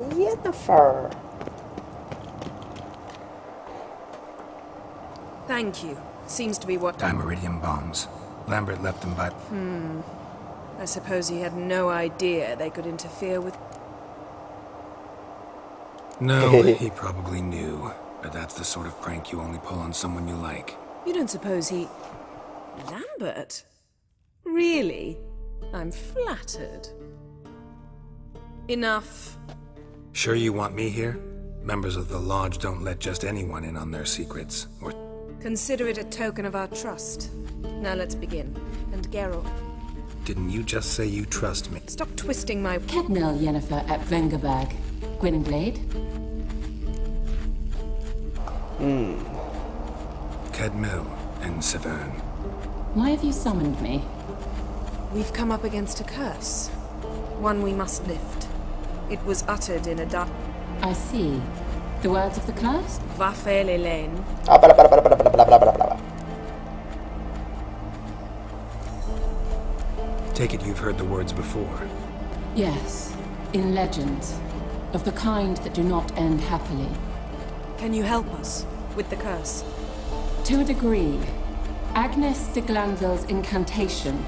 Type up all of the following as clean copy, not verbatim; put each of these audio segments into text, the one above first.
Yennefer. Thank you. Seems to be what... Dimeridium bombs. Lambert left them by... I suppose he had no idea they could interfere with... No, he probably knew. But that's the sort of prank you only pull on someone you like. You don't suppose he... Lambert? Really? I'm flattered. Enough. Sure you want me here? Members of the Lodge don't let just anyone in on their secrets, or... Consider it a token of our trust. Now let's begin. And Geralt... Didn't you just say you trust me? Stop twisting my... Kednel Yennefer at Vengerberg. Gwynblade? Kedmil and Severn. Why have you summoned me? We've come up against a curse. One we must lift. It was uttered in a dark... I see. The words of the curse? Vafel Elaine. Take it you've heard the words before. Yes. In legends. Of the kind that do not end happily. Can you help us with the curse? To a degree. Agnes de Glanville's incantation,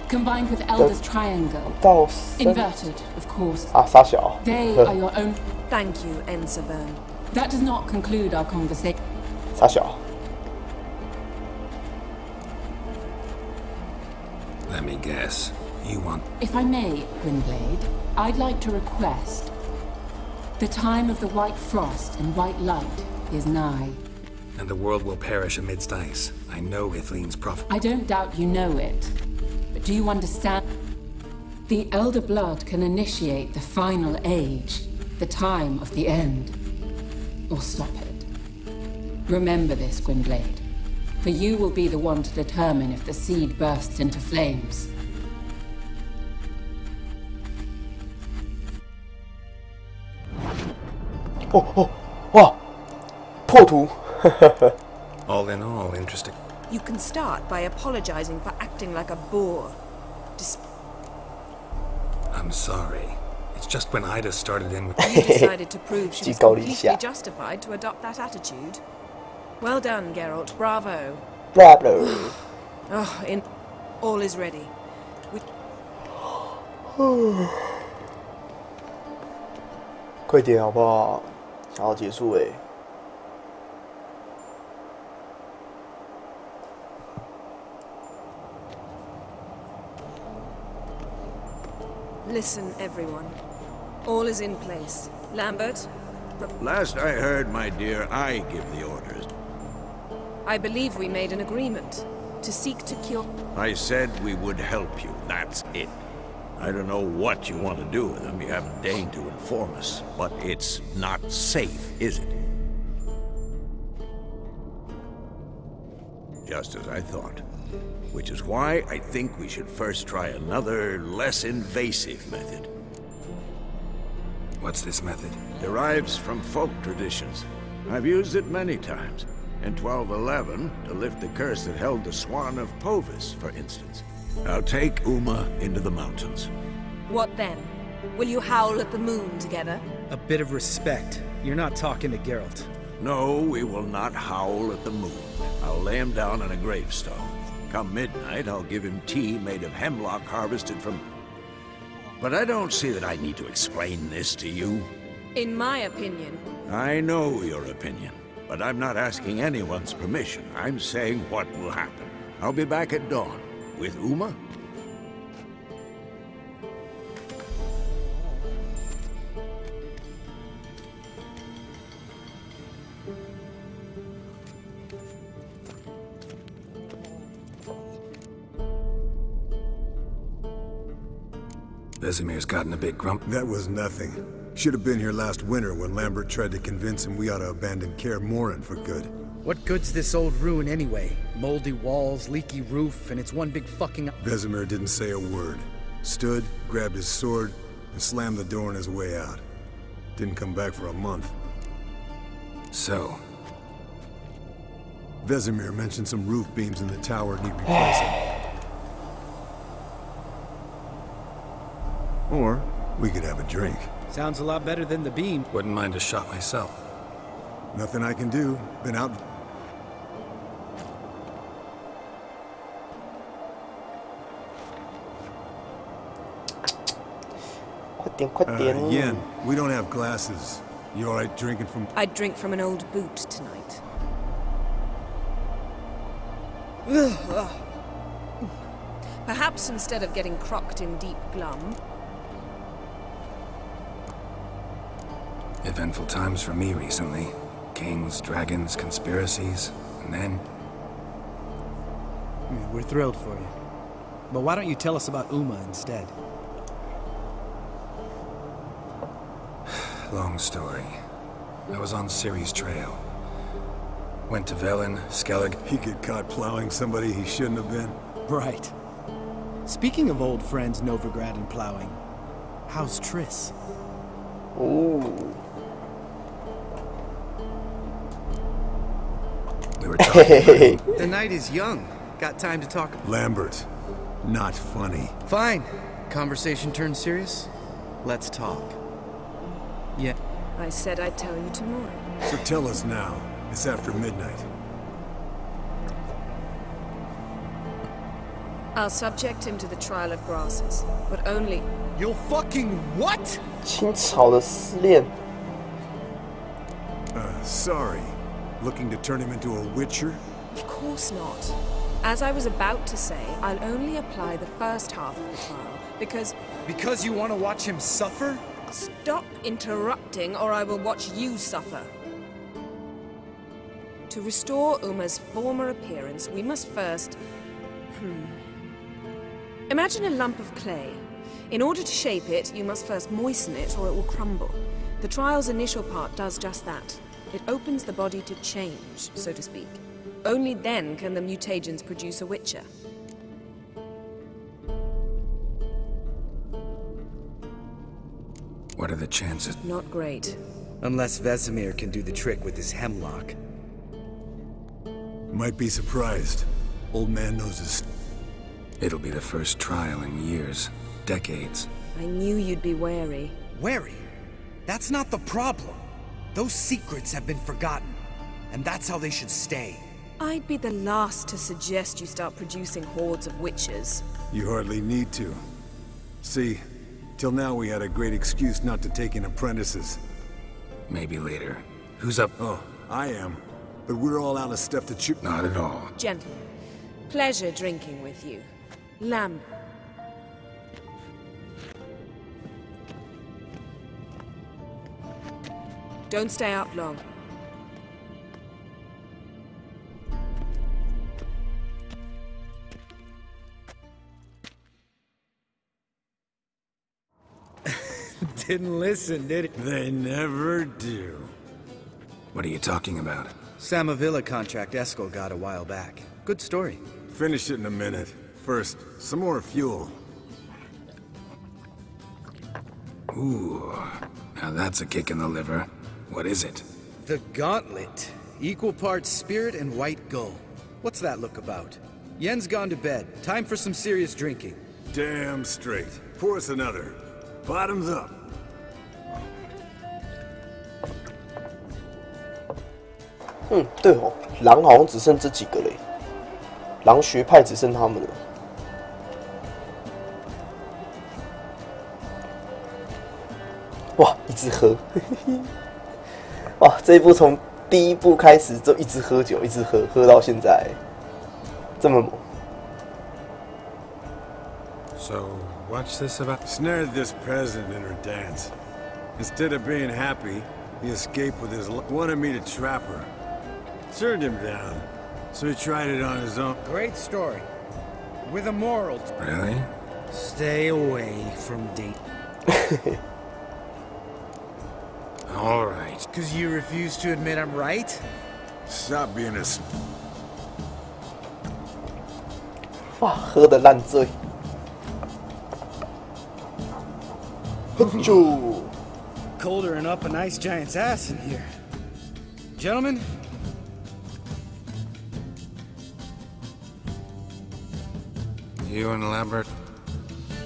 combined with Elder's triangle. Inverted, of course. They are your own... Thank you, Severn. That does not conclude our conversation. Let me guess. You want... If I may, Gwynblade, I'd like to request. The time of the white frost and white light is nigh. And the world will perish amidst ice. I know Ithleen's prophet. I don't doubt you know it. But do you understand? The Elder Blood can initiate the final age, the time of the end. Or stop it. Remember this, Gwynblade. For you will be the one to determine if the seed bursts into flames. All in all, interesting. You can start by apologizing for acting like a boor. I'm sorry. It's just when Ida started in with... You decided to prove she was completely justified to adopt that attitude. Well done, Geralt. Bravo. Bravo. All is ready. 快点好不好？想要结束欸。Listen, everyone. All is in place. Lambert? Last I heard, my dear, I give the orders. I believe we made an agreement to seek to cure... I said we would help you. That's it. I don't know what you want to do with them. You haven't deigned to inform us. But it's not safe, is it? Just as I thought. Which is why I think we should first try another, less invasive method. What's this method? Derives from folk traditions. I've used it many times. In 1211, to lift the curse that held the Swan of Povis, for instance. I'll take Uma into the mountains. What then? Will you howl at the moon together? A bit of respect. You're not talking to Geralt. No, we will not howl at the moon. I'll lay him down on a gravestone. Come midnight, I'll give him tea made of hemlock harvested from... But I don't see that I need to explain this to you. In my opinion... I know your opinion, but I'm not asking anyone's permission. I'm saying what will happen. I'll be back at dawn. With Uma? Vesemir's gotten a bit grumpy. That was nothing. Should have been here last winter when Lambert tried to convince him we ought to abandon Kaer Morhen for good. What good's this old ruin anyway? Moldy walls, leaky roof, and it's one big fucking... Vesemir didn't say a word. Stood, grabbed his sword, and slammed the door on his way out. Didn't come back for a month. So? Vesemir mentioned some roof beams in the tower need replacing. Or we could have a drink. Sounds a lot better than the beam. Wouldn't mind a shot myself. Nothing I can do. Been out. 快点，快点！ Yen, we don't have glasses. You alright drinking from... I'd drink from an old boot tonight. Perhaps instead of getting crocked in deep glum. Eventful times for me recently. Kings, dragons, conspiracies, and then... We're thrilled for you. But why don't you tell us about Uma instead? Long story. I was on Ciri's trail. Went to Velen, Skellig. He get caught plowing somebody he shouldn't have been. Right. Speaking of old friends Novigrad and plowing, how's Triss? Ooh. We were talking about... The night is young. Got time to talk. Lambert. Not funny. Fine. Conversation turned serious? Let's talk. Yeah. I said I'd tell you tomorrow. So tell us now. It's after midnight. I'll subject him to the trial of grasses, but only... You'll fucking what? 清朝的思恋。 Sorry. Looking to turn him into a witcher? Of course not. As I was about to say, I'll only apply the first half of the trial, because... Because you want to watch him suffer? Stop interrupting, or I will watch you suffer. To restore Uma's former appearance, we must first... Imagine a lump of clay. In order to shape it, you must first moisten it, or it will crumble. The trial's initial part does just that. It opens the body to change, so to speak. Only then can the mutagens produce a witcher. What are the chances? Not great. Unless Vesemir can do the trick with his hemlock. Might be surprised. Old man knows his... It'll be the first trial in years. Decades. I knew you'd be wary. Wary? That's not the problem. Those secrets have been forgotten. And that's how they should stay. I'd be the last to suggest you start producing hordes of witches. You hardly need to. See, till now we had a great excuse not to take in apprentices. Maybe later. Who's up? Oh, I am. But we're all out of stuff to chew. Not at all. Gentlemen, pleasure drinking with you. Lamb. Don't stay out long. Didn't listen, did it? They never do. What are you talking about? Samavilla contract Eskel got a while back. Good story. Finish it in a minute. First, some more fuel. Ooh, now that's a kick in the liver. What is it? The Gauntlet. Equal parts spirit and white gull. What's that look about? Yen's gone to bed. Time for some serious drinking. Damn straight. Pour us another. Bottoms up. 对哦，狼好像只剩这几个嘞，狼学派只剩他们了。哇，一直喝，哇，这一部从第一部开始就一直喝酒，一直喝，喝到现在，这么猛。So, what's this about? Snared this peasant in her dance. Instead of being happy, he escaped with his wanted me to trap her. Turned him down, so he tried it on his own. Great story. With a moral. Really? Stay away from date. All right. Because you refuse to admit I'm right? Stop being a... 哇，喝得烂醉。喝酒。 Colder and up a nice giant's ass in here. Gentlemen? You and Lambert?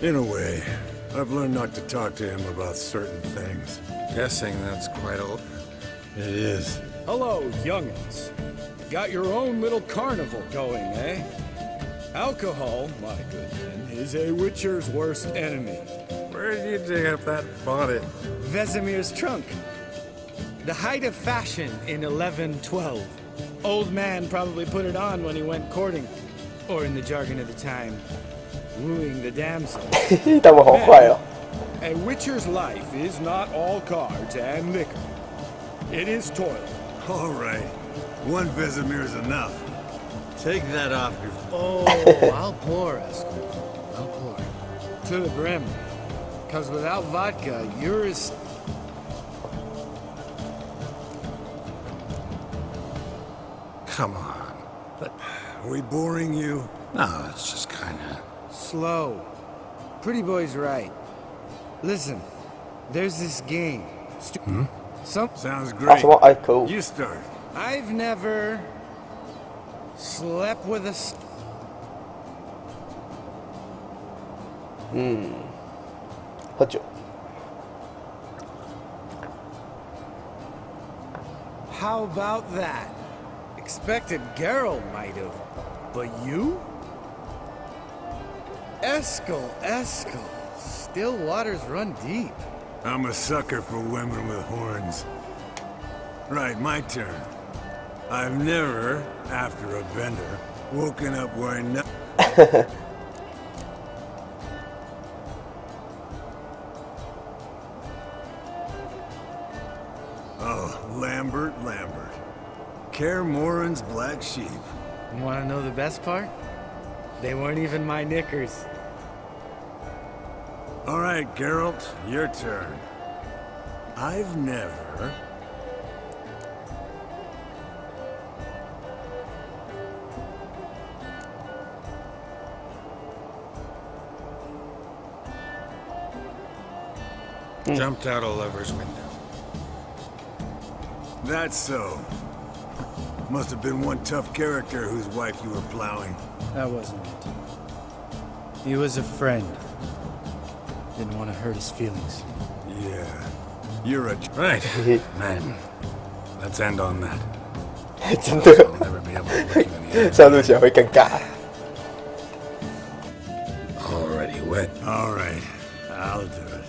In a way. I've learned not to talk to him about certain things. Guessing that's quite old. It is. Hello, young'uns. Got your own little carnival going, eh? Alcohol, my good man, is a witcher's worst enemy. Where did you dig up that body? Vesemir's trunk. The height of fashion in 1112. Old man probably put it on when he went courting. Or in the jargon of the time, wooing the damsel. 他们好坏哦。 A witcher's life is not all cards and liquor. It is toil. All right. One Vesemir is enough. Take that off your... Oh, I'll pour, Eskel. I'll pour. To the brim. Because without vodka, you're as... Come on. Are we boring you? No, it's just kinda... slow. Pretty boy's right. Listen, there's this game. Sounds 啊 great. 什么？哎，可恶！ You start. I've never slept with a... 喝酒。 How about that? Expected Geralt might have, but you? Eskel. Still waters run deep. I'm a sucker for women with horns. Right, my turn. I've never, after a bender, woken up wearing no... Oh, Lambert. Kaer Morhen's black sheep. You want to know the best part? They weren't even my knickers. All right, Geralt, your turn. I've never... Jumped out a lover's window. That's so. Must have been one tough character whose wife you were plowing. That wasn't it. He was a friend. Didn't want to hurt his feelings. Yeah. You're a... Right. Man, let's end on that. 真的， I'll never be able to look you in the eye. 这样录起来会尴尬。 Already wet. All right. I'll do it.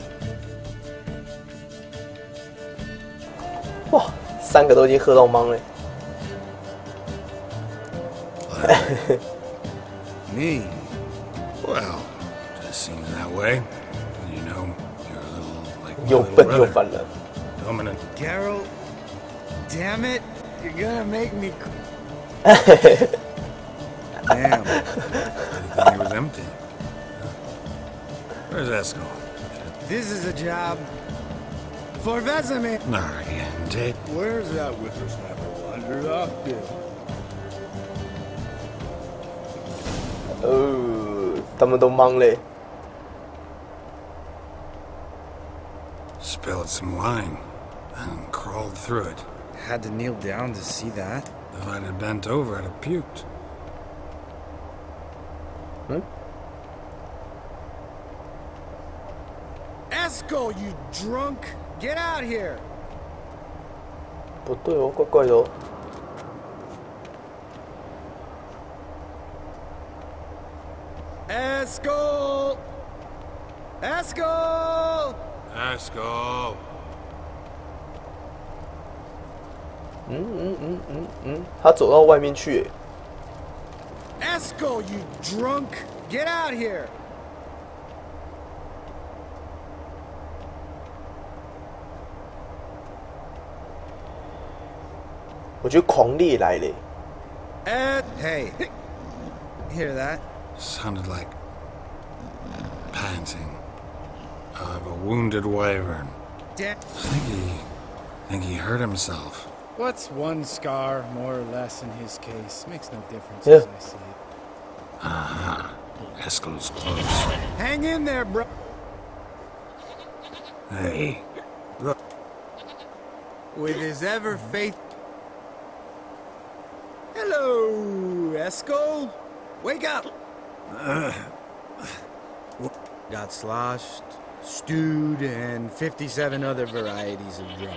哇，3个都已经喝到懵了。 Me? Well, just seems that way. You know, you're a little like my 又 little 笨又 brother. 烦人。 Dominant. Geralt? Damn it! You're gonna make me... Damn. Everything was empty. Where's Esco? This is a job for Vesemir. Oriented. Where's that whippersnapper wandered off to? 他们都懵嘞。 Spilled some wine and crawled through it. Had to kneel down to see that. If I'd have bent over, I'd have puked. Eskel, you drunk! Get out here! 不对哦，怪怪的哦。 Eskel! Eskel! Esco. 他走到外面去耶。 Eskel, you drunk! Get out here! 我觉得狂烈来嘞。 Hey, hear that? Sounded like panting of a wounded wyvern. Damn. Think he hurt himself. What's one scar, more or less, in his case? Makes no difference, Yeah. as I see it. Uh-huh. Esco's close. Hang in there, bro. Hey, look. With his ever faith. Hello, Eskel. Wake up. Got sloshed, stewed, and 57 other varieties of rum.